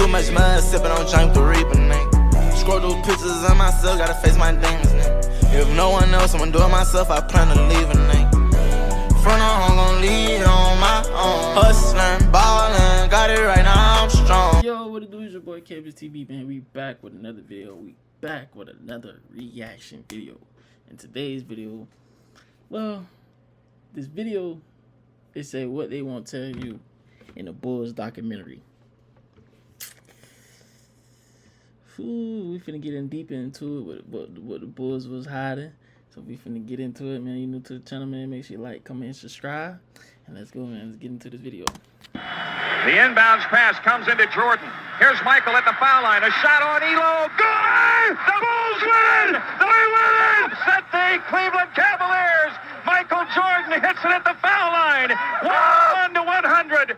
Too much mud, sipping on James the Reaper, nigga. Scroll through pictures of myself, gotta face my demons, nigga. If no one else, I'ma do it myself, I plan to leave a nigga. Front on, I'm gon' lead on my own. Hustlin', ballin', got it right now, I'm strong. Yo, what it do? Is your boy Cabbage TV, man. We back with another video. We back with another reaction video. In today's video, well, this video is say what they won't tell you in the Bulls documentary. Ooh, we finna get in deep into it, what the Bulls was hiding. So we finna get into it, man. You new to the channel, man, make sure you like, comment, and subscribe. And let's go, man. Let's get into this video. The inbounds pass comes into Jordan. Here's Michael at the foul line. A shot on Elo. Good! The Bulls win! They win! Set the Cleveland Cavaliers. Michael Jordan hits it at the foul line. 1-100.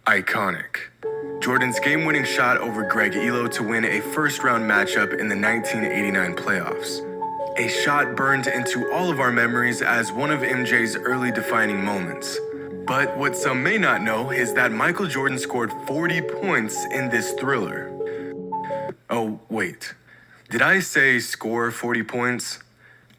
Iconic. Jordan's game-winning shot over Greg Elo to win a first-round matchup in the 1989 playoffs. A shot burned into all of our memories as one of MJ's early defining moments. But what some may not know is that Michael Jordan scored 40 points in this thriller. Oh, wait. Did I say score 40 points?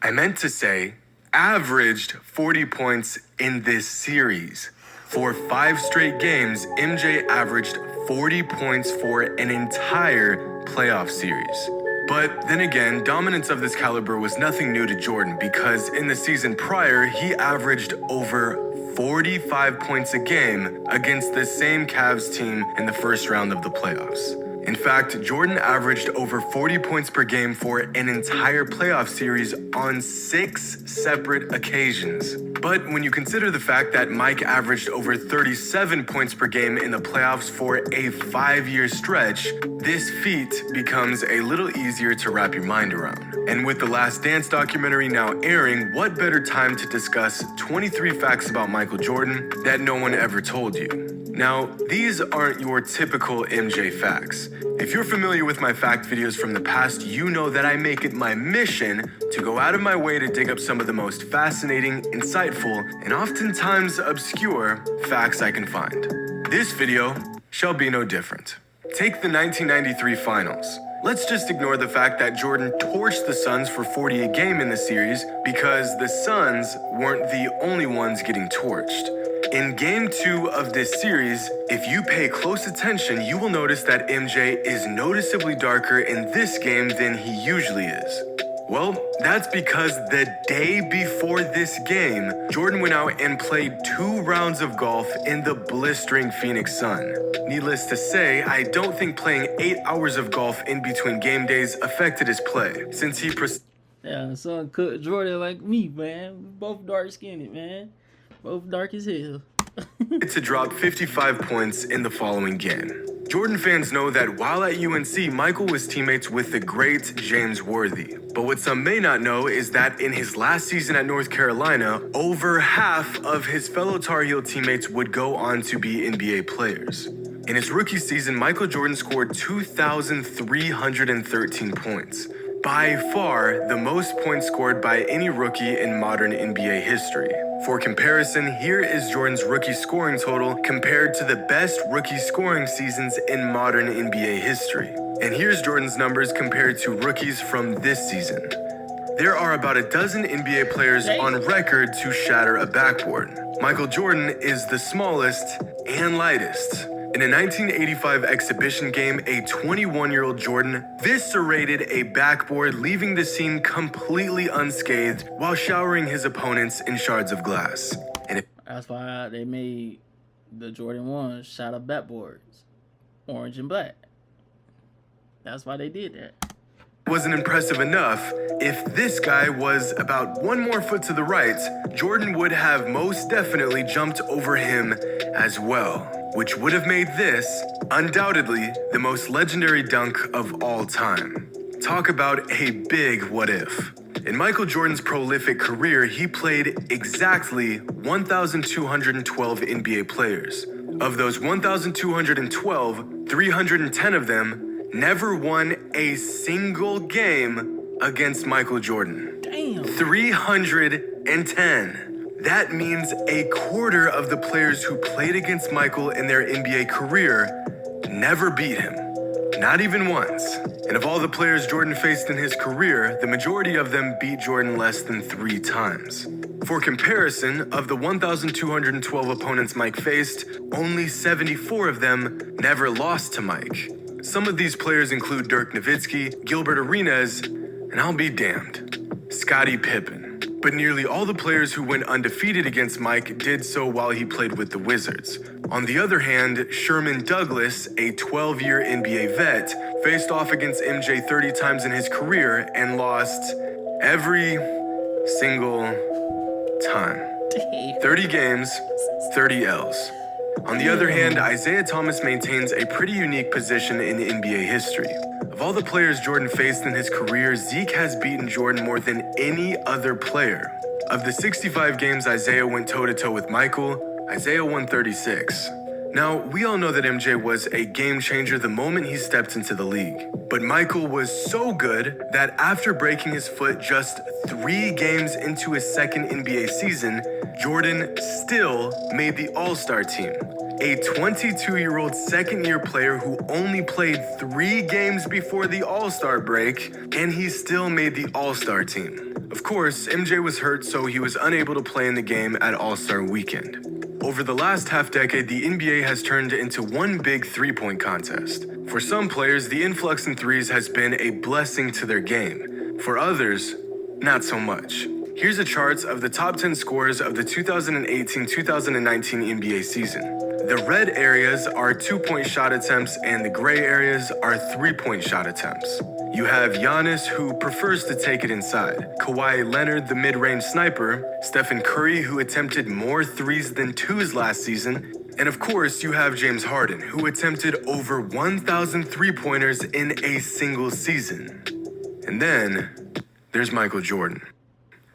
I meant to say averaged 40 points in this series. For 5 straight games, MJ averaged 40 points for an entire playoff series. But then again, dominance of this caliber was nothing new to Jordan because in the season prior, he averaged over 45 points a game against the same Cavs team in the first round of the playoffs. In fact, Jordan averaged over 40 points per game for an entire playoff series on 6 separate occasions. But when you consider the fact that Mike averaged over 37 points per game in the playoffs for a 5-year stretch, this feat becomes a little easier to wrap your mind around. And with The Last Dance documentary now airing, what better time to discuss 23 facts about Michael Jordan that no one ever told you? Now, these aren't your typical MJ facts. If you're familiar with my fact videos from the past, you know that I make it my mission to go out of my way to dig up some of the most fascinating, insightful, and oftentimes obscure facts I can find. This video shall be no different. Take the 1993 finals. Let's just ignore the fact that Jordan torched the Suns for 40 a game in the series because the Suns weren't the only ones getting torched. In Game 2 of this series, if you pay close attention, you will notice that MJ is noticeably darker in this game than he usually is. Well, that's because the day before this game, Jordan went out and played 2 rounds of golf in the blistering Phoenix sun. Needless to say, I don't think playing 8 hours of golf in between game days affected his play, since he Yeah, the son cooked Jordan like me, man. We both dark-skinned, man. Both dark as hell. to drop 55 points in the following game. Jordan fans know that while at UNC, Michael was teammates with the great James Worthy. But what some may not know is that in his last season at North Carolina, over half of his fellow Tar Heel teammates would go on to be NBA players. In his rookie season, Michael Jordan scored 2,313 points. By far, the most points scored by any rookie in modern NBA history. For comparison, here is Jordan's rookie scoring total compared to the best rookie scoring seasons in modern NBA history. And here's Jordan's numbers compared to rookies from this season. There are about a dozen NBA players on record to shatter a backboard. Michael Jordan is the smallest and lightest. In a 1985 exhibition game, a 21-year-old Jordan eviscerated a backboard, leaving the scene completely unscathed while showering his opponents in shards of glass. That's why they made the Jordan 1 shadow backboards, orange and black. That's why they did that. Wasn't impressive enough, if this guy was about 1 more foot to the right, Jordan would have most definitely jumped over him as well, which would have made this, undoubtedly, the most legendary dunk of all time. Talk about a big what if. In Michael Jordan's prolific career, he played exactly 1,212 NBA players. Of those 1,212, 310 of them never won a single game against Michael Jordan. Damn. 310. That means a quarter of the players who played against Michael in their NBA career never beat him. Not even once. And of all the players Jordan faced in his career, the majority of them beat Jordan less than 3 times. For comparison, of the 1,212 opponents Mike faced, only 74 of them never lost to Mike. Some of these players include Dirk Nowitzki, Gilbert Arenas, and I'll be damned, Scottie Pippen. But nearly all the players who went undefeated against Mike did so while he played with the Wizards. On the other hand, Sherman Douglas, a 12-year NBA vet, faced off against MJ 30 times in his career and lost every single time. 30 games, 30 L's. On the other hand, Isaiah Thomas maintains a pretty unique position in NBA history. Of all the players Jordan faced in his career, Zeke has beaten Jordan more than any other player. Of the 65 games Isaiah went toe-to-toe with Michael, Isaiah won 36. Now, we all know that MJ was a game changer the moment he stepped into the league. But Michael was so good that after breaking his foot just 3 games into his second NBA season, Jordan still made the All-Star team. A 22-year-old second-year player who only played 3 games before the All-Star break, and he still made the All-Star team. Of course, MJ was hurt, so he was unable to play in the game at All-Star Weekend. Over the last half-decade, the NBA has turned into one big three-point contest. For some players, the influx in threes has been a blessing to their game. For others, not so much. Here's a chart of the top 10 scorers of the 2018-2019 NBA season. The red areas are 2-point shot attempts and the gray areas are 3-point shot attempts. You have Giannis, who prefers to take it inside, Kawhi Leonard, the mid-range sniper, Stephen Curry, who attempted more threes than twos last season, and of course you have James Harden, who attempted over 1,000 three-pointers in a single season. And then there's Michael Jordan,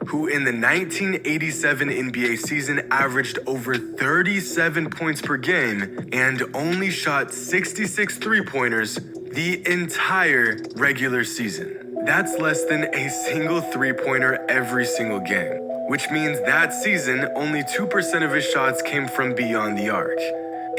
who in the 1987 NBA season averaged over 37 points per game and only shot 66 three-pointers the entire regular season. That's less than a single three-pointer every single game, which means that season only 2% of his shots came from beyond the arc.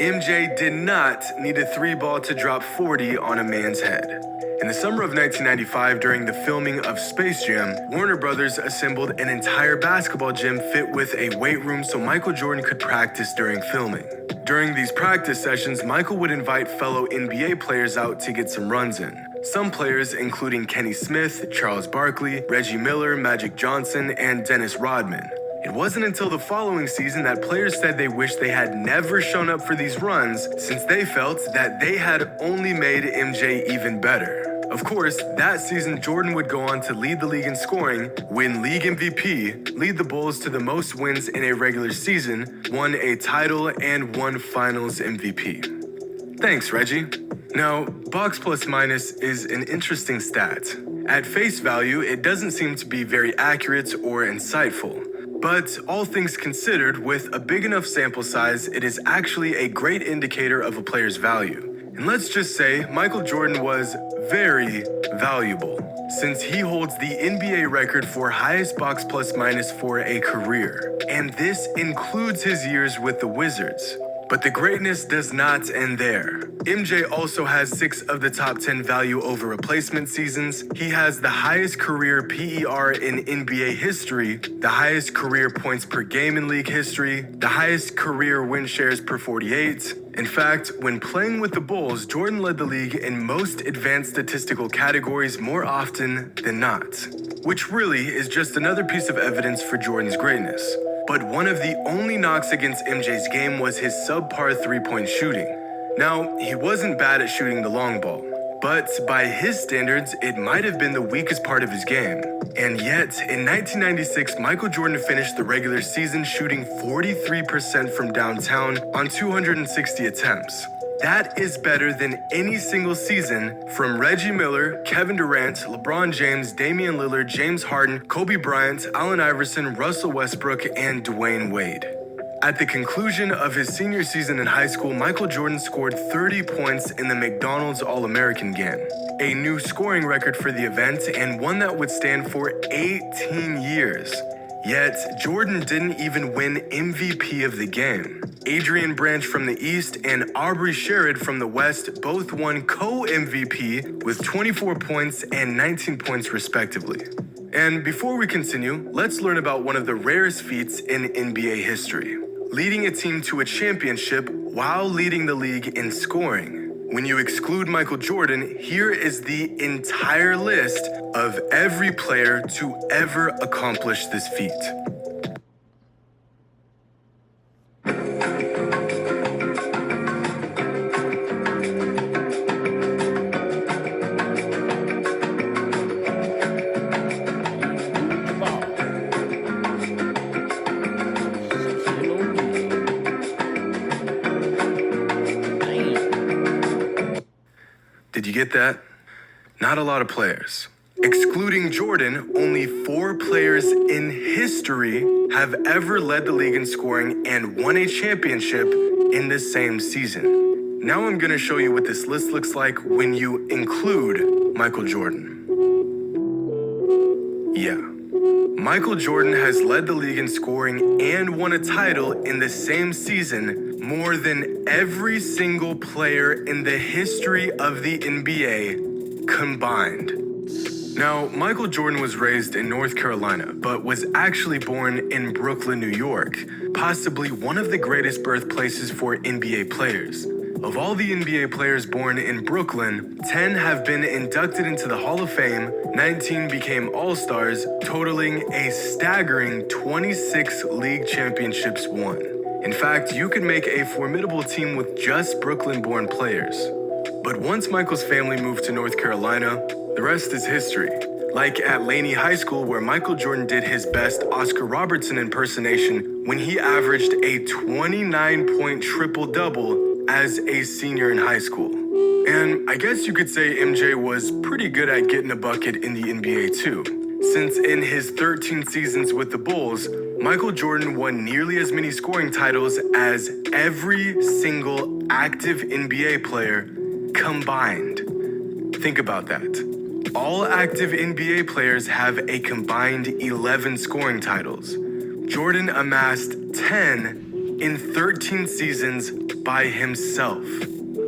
MJ did not need a 3-ball to drop 40 on a man's head. In the summer of 1995, during the filming of Space Jam, Warner Brothers assembled an entire basketball gym fit with a weight room so Michael Jordan could practice during filming. During these practice sessions, Michael would invite fellow NBA players out to get some runs in. Some players, including Kenny Smith, Charles Barkley, Reggie Miller, Magic Johnson, and Dennis Rodman. It wasn't until the following season that players said they wished they had never shown up for these runs, since they felt that they had only made MJ even better. Of course, that season Jordan would go on to lead the league in scoring, win league MVP, lead the Bulls to the most wins in a regular season, won a title, and won finals MVP. Thanks, Reggie. Now, box plus minus is an interesting stat. At face value, it doesn't seem to be very accurate or insightful. But all things considered, with a big enough sample size, it is actually a great indicator of a player's value. And let's just say Michael Jordan was very valuable, since he holds the NBA record for highest box plus minus for a career. And this includes his years with the Wizards. But the greatness does not end there. MJ also has 6 of the top 10 value over replacement seasons. He has the highest career PER in NBA history, the highest career points per game in league history, the highest career win shares per 48. In fact, when playing with the Bulls, Jordan led the league in most advanced statistical categories more often than not, which really is just another piece of evidence for Jordan's greatness. But one of the only knocks against MJ's game was his subpar three-point shooting. Now, he wasn't bad at shooting the long ball, but by his standards, it might have been the weakest part of his game. And yet, in 1996, Michael Jordan finished the regular season shooting 43% from downtown on 260 attempts. That is better than any single season from Reggie Miller, Kevin Durant, LeBron James, Damian Lillard, James Harden, Kobe Bryant, Allen Iverson, Russell Westbrook, and Dwayne Wade. At the conclusion of his senior season in high school, Michael Jordan scored 30 points in the McDonald's All-American game, a new scoring record for the event and one that would stand for 18 years. Yet, Jordan didn't even win MVP of the game. Adrian Branch from the East and Aubrey Sherrod from the West both won co-MVP with 24 points and 19 points respectively. And before we continue, let's learn about one of the rarest feats in NBA history: leading a team to a championship while leading the league in scoring. When you exclude Michael Jordan, here is the entire list of every player to ever accomplish this feat. Did you get that? Not a lot of players. Excluding Jordan, only 4 players in history have ever led the league in scoring and won a championship in the same season. Now I'm gonna show you what this list looks like when you include Michael Jordan. Yeah. Michael Jordan has led the league in scoring and won a title in the same season more than every single player in the history of the NBA combined. Now, Michael Jordan was raised in North Carolina, but was actually born in Brooklyn, New York, possibly one of the greatest birthplaces for NBA players. Of all the NBA players born in Brooklyn, 10 have been inducted into the Hall of Fame, 19 became All-Stars, totaling a staggering 26 league championships won. In fact, you could make a formidable team with just Brooklyn-born players. But once Michael's family moved to North Carolina, the rest is history. Like at Laney High School, where Michael Jordan did his best Oscar Robertson impersonation when he averaged a 29-point triple-double as a senior in high school. And I guess you could say MJ was pretty good at getting a bucket in the NBA too, since in his 13 seasons with the Bulls, Michael Jordan won nearly as many scoring titles as every single active NBA player combined. Think about that. All active NBA players have a combined 11 scoring titles. Jordan amassed 10 in 13 seasons by himself.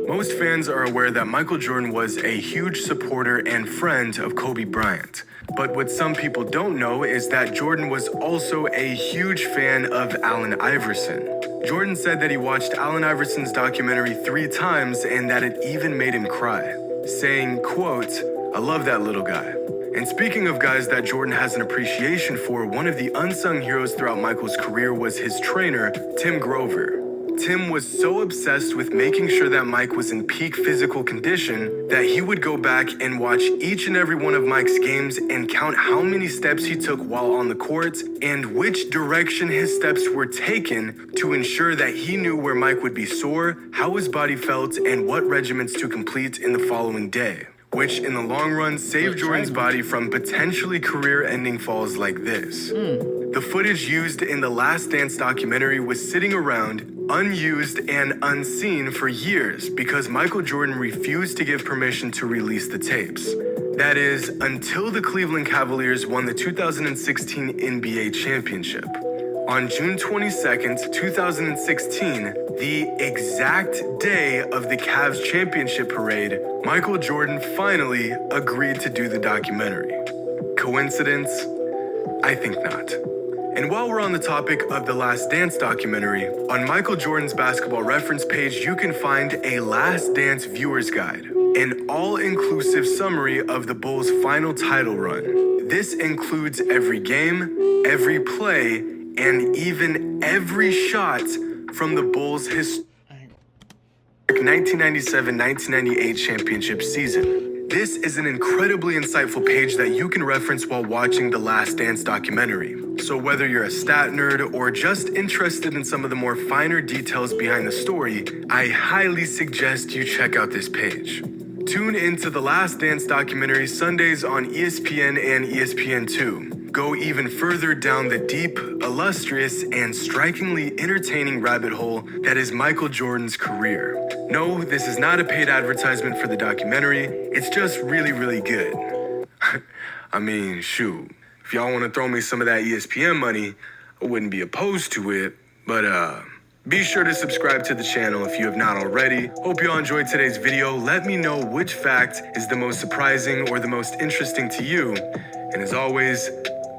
Most fans are aware that Michael Jordan was a huge supporter and friend of Kobe Bryant. But what some people don't know is that Jordan was also a huge fan of Allen Iverson. Jordan said that he watched Allen Iverson's documentary 3 times and that it even made him cry, saying, quote, "I love that little guy." And speaking of guys that Jordan has an appreciation for, one of the unsung heroes throughout Michael's career was his trainer, Tim Grover. Tim was so obsessed with making sure that Mike was in peak physical condition that he would go back and watch each and every one of Mike's games and count how many steps he took while on the court and which direction his steps were taken to ensure that he knew where Mike would be sore, how his body felt, and what regimens to complete in the following day, which in the long run saved Jordan's body from potentially career-ending falls like this. The footage used in the Last Dance documentary was sitting around unused and unseen for years because Michael Jordan refused to give permission to release the tapes. That is, until the Cleveland Cavaliers won the 2016 NBA championship. On June 22nd, 2016, the exact day of the Cavs championship parade, Michael Jordan finally agreed to do the documentary. Coincidence? I think not. And while we're on the topic of the Last Dance documentary, on Michael Jordan's basketball reference page, you can find a Last Dance viewer's guide, an all-inclusive summary of the Bulls' final title run. This includes every game, every play, and even every shot from the Bulls' historic 1997-1998 championship season. This is an incredibly insightful page that you can reference while watching the Last Dance documentary. So whether you're a stat nerd or just interested in some of the more finer details behind the story, I highly suggest you check out this page. Tune into the Last Dance documentary Sundays on ESPN and ESPN2. Go even further down the deep, illustrious, and strikingly entertaining rabbit hole that is Michael Jordan's career. No, this is not a paid advertisement for the documentary. It's just really, really good. I mean, shoot. If y'all want to throw me some of that ESPN money, I wouldn't be opposed to it. But be sure to subscribe to the channel if you have not already. Hope y'all enjoyed today's video. Let me know which fact is the most surprising or the most interesting to you. And as always,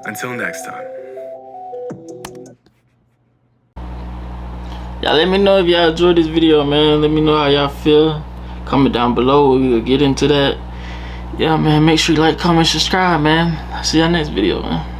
until next time. Y'all let me know if y'all enjoyed this video, man. Let me know how y'all feel. Comment down below. We will get into that. Yeah, man. Make sure you like, comment, subscribe, man. See y'all next video, man.